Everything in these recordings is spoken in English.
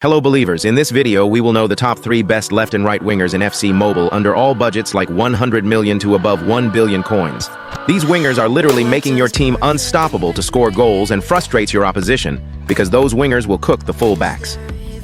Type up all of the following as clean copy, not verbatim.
Hello believers, in this video we will know the top 3 best left and right wingers in FC Mobile under all budgets like 100 million to above 1 billion coins. These wingers are literally making your team unstoppable to score goals and frustrates your opposition because those wingers will cook the fullbacks.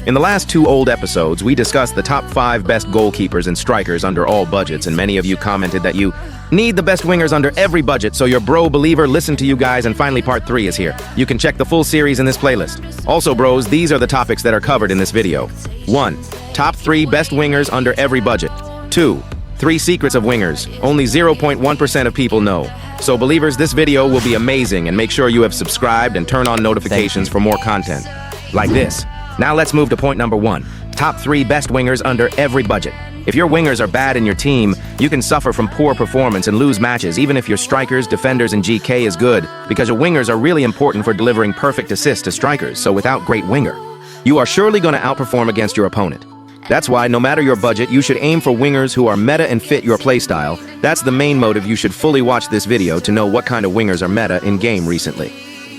In the last 2 old episodes, we discussed the top 5 best goalkeepers and strikers under all budgets, and many of you commented that you need the best wingers under every budget, so your bro believer listened to you guys, and finally part 3 is here. You can check the full series in this playlist. Also bros, these are the topics that are covered in this video. 1. Top 3 best wingers under every budget. 2. 3 secrets of wingers. Only 0.1% of people know. So believers, this video will be amazing, and make sure you have subscribed and turn on notifications for more content like this. Now let's move to point number 1. Top 3 best wingers under every budget. If your wingers are bad in your team, you can suffer from poor performance and lose matches even if your strikers, defenders, and GK is good, because your wingers are really important for delivering perfect assists to strikers, so without great winger, you are surely going to outperform against your opponent. That's why, no matter your budget, you should aim for wingers who are meta and fit your playstyle. That's the main motive. You should fully watch this video to know what kind of wingers are meta in-game recently.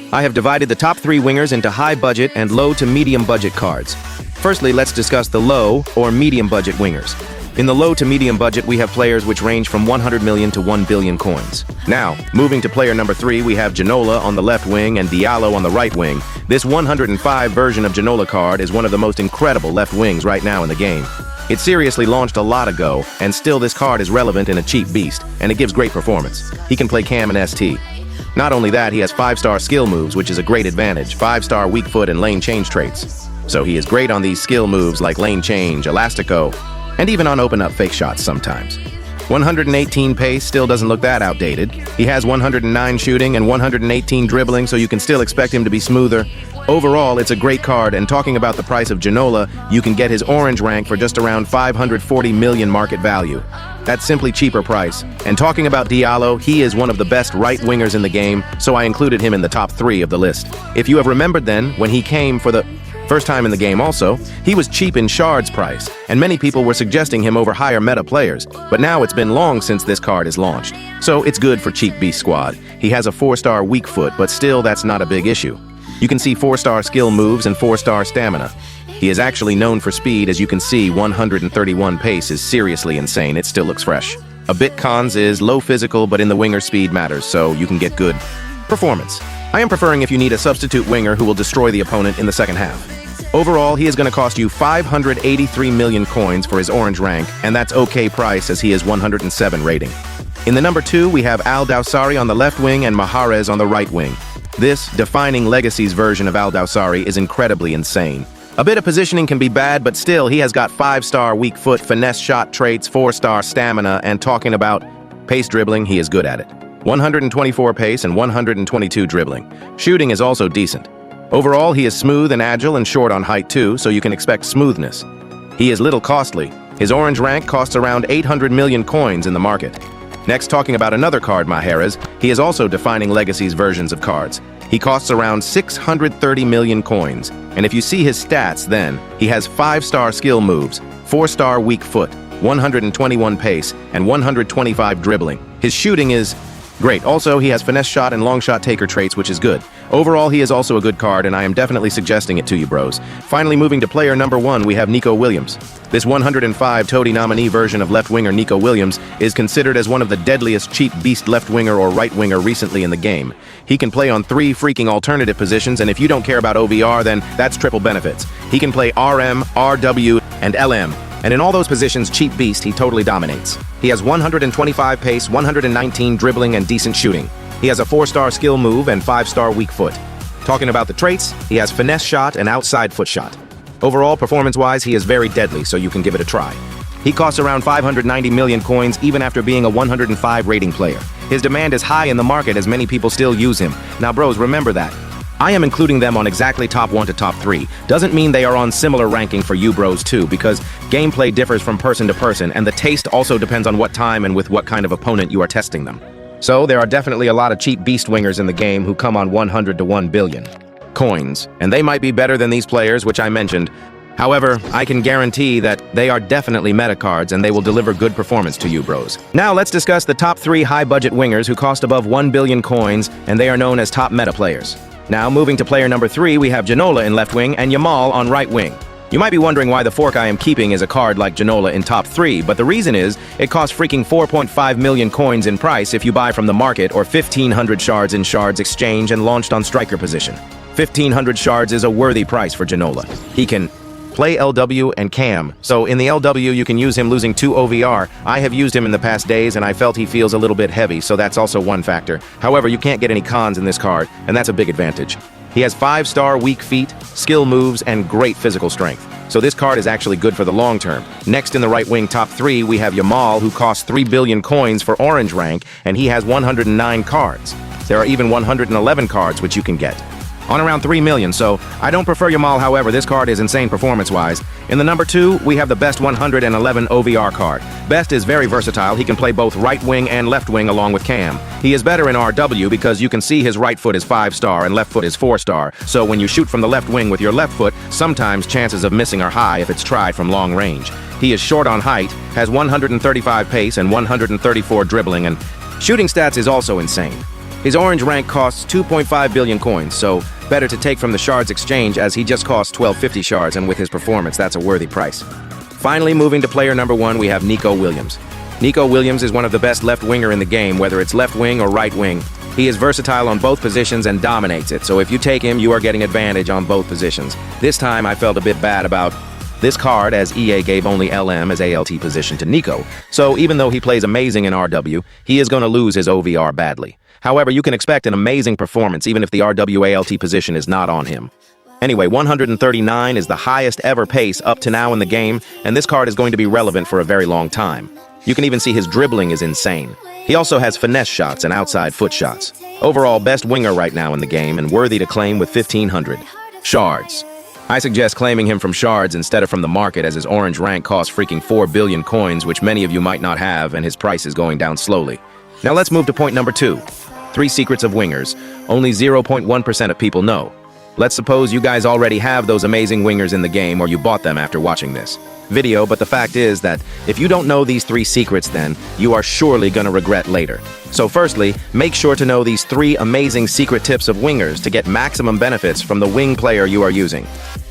I have divided the top 3 wingers into high budget and low to medium budget cards. Firstly, let's discuss the low or medium budget wingers. In the low to medium budget, we have players which range from 100 million to 1 billion coins. Now, moving to player number 3, we have Ginola on the left wing and Diallo on the right wing. This 105 version of Ginola card is one of the most incredible left wings right now in the game. It seriously launched a lot ago, and still this card is relevant in a cheap beast, and it gives great performance. He can play cam and ST. Not only that, he has 5-star skill moves, which is a great advantage, 5-star weak foot and lane change traits. So he is great on these skill moves like lane change, elastico, and even on open up fake shots sometimes. 118 pace still doesn't look that outdated. He has 109 shooting and 118 dribbling, so you can still expect him to be smoother. Overall, it's a great card, and talking about the price of Ginola, you can get his orange rank for just around 540 million market value. That's simply cheaper price. And talking about Diallo, he is one of the best right wingers in the game, so I included him in the top 3 of the list. If you have remembered then, when he came for the first time in the game also, he was cheap in shards price, and many people were suggesting him over higher meta players, but now it's been long since this card is launched. So it's good for cheap beast squad. He has a 4-star weak foot, but still that's not a big issue. You can see 4-star skill moves and 4-star stamina. He is actually known for speed. As you can see, 131 pace is seriously insane. It still looks fresh. A bit cons is low physical, but in the winger speed matters, so you can get good performance. I am preferring if you need a substitute winger who will destroy the opponent in the second half. Overall, he is going to cost you 583 million coins for his orange rank, and that's okay price as he is 107 rating. In the number 2, we have Al Dawsari on the left wing and Mahrez on the right wing. This defining legacies version of Al Dawsari is incredibly insane. A bit of positioning can be bad, but still, he has got 5-star weak foot, finesse shot traits, 4-star stamina, and talking about pace dribbling, he is good at it. 124 pace and 122 dribbling. Shooting is also decent. Overall, he is smooth and agile and short on height too, so you can expect smoothness. He is little costly. His orange rank costs around 800 million coins in the market. Next, talking about another card, Mahrez, he is also defining legacies versions of cards. He costs around 630 million coins, and if you see his stats then, he has 5-star skill moves, 4-star weak foot, 121 pace, and 125 dribbling. His shooting is great. Also, he has finesse shot and long shot taker traits, which is good. Overall, he is also a good card, and I am definitely suggesting it to you bros. Finally, moving to player number 1, we have Nico Williams. This 105 Toady nominee version of left winger Nico Williams is considered as one of the deadliest cheap beast left winger or right winger recently in the game. He can play on 3 freaking alternative positions, and if you don't care about OVR, then that's triple benefits. He can play RM, RW, and LM. And in all those positions, cheap beast, he totally dominates. He has 125 pace, 119 dribbling, and decent shooting. He has a 4-star skill move and 5-star weak foot. Talking about the traits, he has finesse shot and outside foot shot. Overall, performance-wise, he is very deadly, so you can give it a try. He costs around 590 million coins even after being a 105 rating player. His demand is high in the market as many people still use him. Now bros, remember that. I am including them on exactly top 1 to top 3. Doesn't mean they are on similar ranking for you bros too, because gameplay differs from person to person, and the taste also depends on what time and with what kind of opponent you are testing them. So there are definitely a lot of cheap beast wingers in the game who come on 100 to 1 billion coins, and they might be better than these players which I mentioned. However, I can guarantee that they are definitely meta cards and they will deliver good performance to you bros. Now let's discuss the top 3 high-budget wingers who cost above 1 billion coins, and they are known as top meta players. Now moving to player number 3, we have Ginola in left wing and Yamal on right wing. You might be wondering why the fork I am keeping is a card like Ginola in top 3, but the reason is, it costs freaking 4.5 million coins in price if you buy from the market, or 1,500 shards in Shards Exchange and launched on striker position. 1,500 shards is a worthy price for Ginola. He can play LW and Cam, so in the LW you can use him losing 2 OVR. I have used him in the past days and I felt he feels a little bit heavy, so that's also one factor. However, you can't get any cons in this card, and that's a big advantage. He has 5-star weak feet, skill moves, and great physical strength. So this card is actually good for the long term. Next in the right wing top 3, we have Yamal, who costs 3 billion coins for orange rank, and he has 109 cards. There are even 111 cards which you can get on around 3 million, so I don't prefer Yamal. However, this card is insane performance-wise. In the number 2, we have the best 111 OVR card. Best is very versatile. He can play both right wing and left wing along with Cam. He is better in RW because you can see his right foot is 5-star and left foot is 4-star, so when you shoot from the left wing with your left foot, sometimes chances of missing are high if it's tried from long range. He is short on height, has 135 pace and 134 dribbling, and shooting stats is also insane. His orange rank costs 2.5 billion coins, so better to take from the Shards Exchange as he just costs 1250 shards, and with his performance, that's a worthy price. Finally, moving to player number 1, we have Nico Williams. Nico Williams is one of the best left winger in the game, whether it's left wing or right wing. He is versatile on both positions and dominates it, so if you take him, you are getting advantage on both positions. This time, I felt a bit bad about this card, as EA gave only LM as ALT position to Nico, so even though he plays amazing in RW, he is going to lose his OVR badly. However, you can expect an amazing performance even if the RW ALT position is not on him. Anyway, 139 is the highest ever pace up to now in the game, and this card is going to be relevant for a very long time. You can even see his dribbling is insane. He also has finesse shots and outside foot shots. Overall, best winger right now in the game and worthy to claim with 1,500 shards. I suggest claiming him from Shards instead of from the market, as his orange rank costs freaking 4 billion coins, which many of you might not have, and his price is going down slowly. Now let's move to point number 2. 3 secrets of wingers. Only 0.1% of people know. Let's suppose you guys already have those amazing wingers in the game, or you bought them after watching this video, but the fact is that if you don't know these 3 secrets, then you are surely gonna regret later. So firstly, make sure to know these 3 amazing secret tips of wingers to get maximum benefits from the wing player you are using.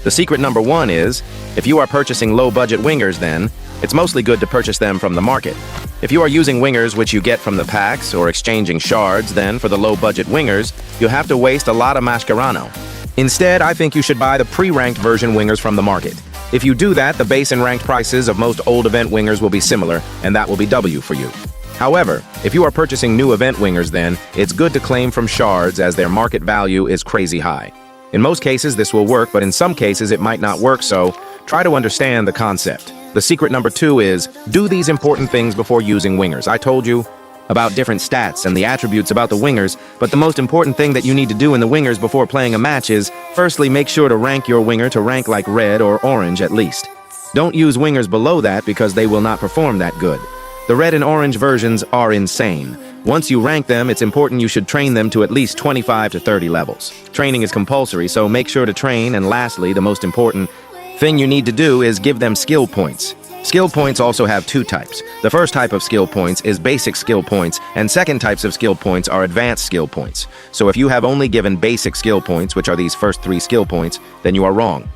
The secret number 1 is, if you are purchasing low-budget wingers, then it's mostly good to purchase them from the market. If you are using wingers which you get from the packs or exchanging shards, then for the low-budget wingers, you have to waste a lot of Mascherano. Instead, I think you should buy the pre-ranked version wingers from the market. If you do that, the base and ranked prices of most old event wingers will be similar, and that will be W for you. However, if you are purchasing new event wingers, then it's good to claim from shards as their market value is crazy high. In most cases, this will work, but in some cases it might not work, so try to understand the concept. The secret number 2 is, do these important things before using wingers. I told you about different stats and the attributes about the wingers, but the most important thing that you need to do in the wingers before playing a match is, firstly, make sure to rank your winger to rank like red or orange at least. Don't use wingers below that because they will not perform that good. The red and orange versions are insane. Once you rank them, it's important you should train them to at least 25 to 30 levels. Training is compulsory, so make sure to train, and lastly, the most important thing you need to do is give them skill points. Skill points also have 2 types. The first type of skill points is basic skill points, and second types of skill points are advanced skill points. So if you have only given basic skill points, which are these first 3 skill points, then you are wrong.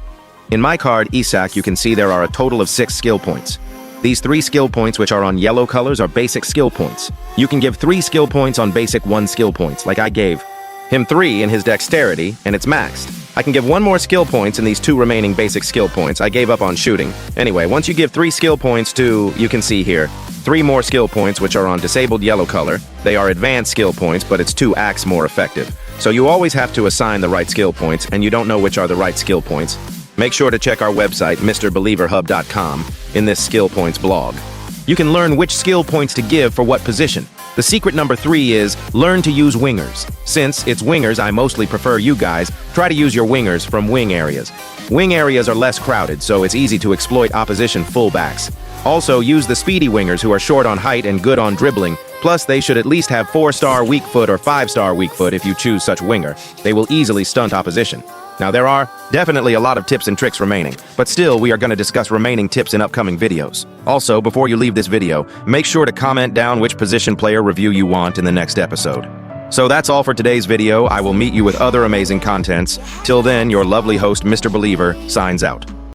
In my card, Isak, you can see there are a total of 6 skill points. These 3 skill points which are on yellow colors are basic skill points. You can give 3 skill points on basic 1 skill points, like I gave him 3 in his dexterity, and it's maxed. I can give 1 more skill points in these 2 remaining basic skill points. I gave up on shooting. Anyway, once you give 3 skill points to, you can see here, 3 more skill points which are on disabled yellow color. They are advanced skill points, but it's 2 acts more effective. So you always have to assign the right skill points, and you don't know which are the right skill points. Make sure to check our website, mr.believerhub.com, in this skill points blog. You can learn which skill points to give for what position. The secret number 3 is, learn to use wingers. Since it's wingers, I mostly prefer you guys, try to use your wingers from wing areas. Wing areas are less crowded, so it's easy to exploit opposition fullbacks. Also, use the speedy wingers who are short on height and good on dribbling, plus they should at least have 4-star weak foot or 5-star weak foot if you choose such winger. They will easily stunt opposition. Now, there are definitely a lot of tips and tricks remaining, but still, we are going to discuss remaining tips in upcoming videos. Also, before you leave this video, make sure to comment down which position player review you want in the next episode. So that's all for today's video. I will meet you with other amazing contents. Till then, your lovely host, Mr. Believer, signs out.